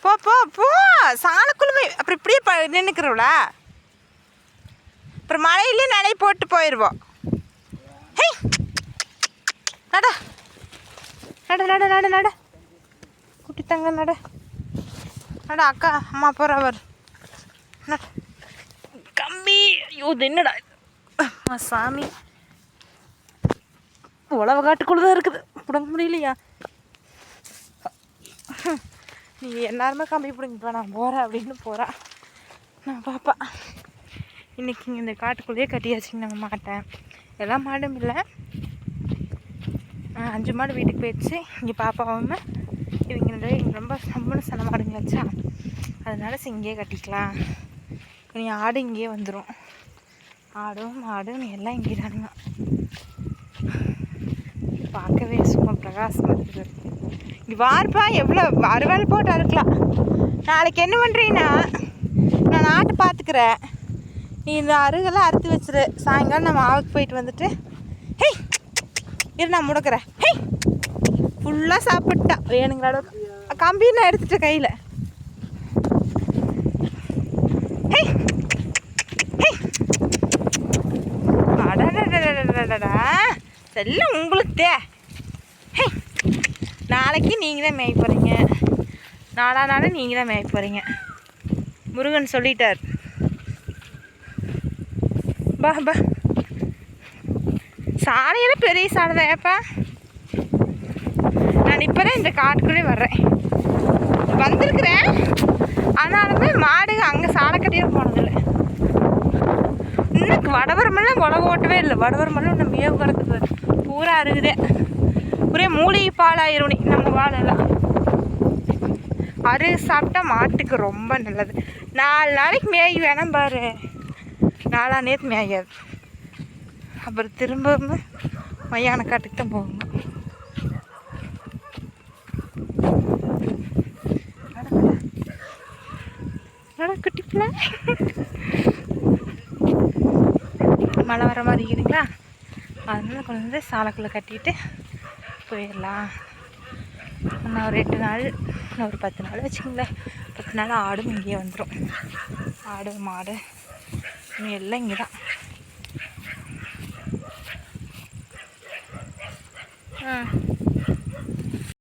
போ போ போ சாணக்குள்ள போய் அப்புறம் இப்படியே நின்றுக்கிறவளா? அப்புறம் மழையிலே நனைய போட்டு போயிடுவோம். ஹே நட நட நட நட நட குட்டி தங்க நட நட. அக்கா அம்மா போகிறவர் நட. கம்பி ஐயோ இது என்னடா சாமி, உழவு காட்டுக்குள்ளதான் இருக்குது, பிடுங்க முடியலையா? நீ எல்லாருமே கம்பி பிடிங்கப்பா, நான் போகிறேன் அப்படின்னு போகிறா. நான் பாப்பா இன்றைக்கி இந்த காட்டுக்குள்ளேயே கட்டியாச்சுங்க நம்ம மாட்டேன். எல்லா மாடும் இல்லை, 5 மாடு வீட்டுக்கு போயிடுச்சு. இங்கே பாப்பாவும் இவங்க ரொம்ப சம்பளம் சன மாடுங்களாச்சா, அதனால இங்கேயே கட்டிக்கலாம். இனி ஆடு இங்கேயே வந்துடும். ஆடும் மாடும் எல்லாம் இங்கே தானுங்க. பார்க்கவே சும்மா பிரகாசமாக இருக்குது. இங்கே வார்ப்பா எவ்வளோ அறுவாள் போட்டு அறுக்கலாம். நாளைக்கு என்ன பண்ணுறீங்கன்னா, நான் ஆட்டை பார்த்துக்கிறேன், நீ இந்த அருகெல்லாம் அறுத்து வச்சிரு. சாயங்காலம் நம்ம ஆவுக்கு போயிட்டு வந்துட்டு ஹே இரு நான் முடக்கிறேன். ஹே ஃபுல்லாக சாப்பிட்டா வேணுங்கிற அளவுக்கு. கம்பி நான் எடுத்துட்டேன் கையில். ஹே ஹே அடடடடடடடா எல்லாம் உங்களுக்கு தே. ஹே நாளைக்கு நீங்கள் தான் மேய்க்க போகிறீங்க, நாளானாலும் நீங்கள் தான் மேய்க்க போகிறீங்க. முருகன் சொல்லிட்டார். பா பா சாலையெல்லாம் பெரிய சாலை தான். ஏப்பா நான் இப்போ தான் இந்த காட்டுக்குள்ளே வர்றேன், வந்திருக்கிறேன். ஆனாலுமே மாடு அங்கே சாலை கட்டியே போனதில்லை. இன்னும் வடவரமெல்லாம் உலக ஓட்டவே இல்லை. வடவரமெல்லாம் இன்னும் மேவு கிடக்குது, பூரா அருகுதே. ஒரே மூலிகை பாலாயிரும் நம்ம வாழெல்லாம். அருகு சாப்பிட்டா மாட்டுக்கு ரொம்ப நல்லது. 4 நாளைக்கு மேய் வேணாம் பாரு, 4ஆம் நேரத்து மேயாது. அப்புறம் திரும்பவும் மையான காட்டுக்கு தான் போகணும். குட்டி பிள்ளை மழை வர மாதிரி இருக்குதுங்களா, அதனால கொண்டு வந்து சாலைக்குள்ளே கட்டிட்டு போயிடலாம். இன்னும் ஒரு 8 நாள், இன்னும் ஒரு 10 நாள் வச்சுக்கோங்களேன். 10 நாள் ஆடும் இங்கேயே வந்துடும். ஆடு மாடு எல்லாம் இங்கே தான்.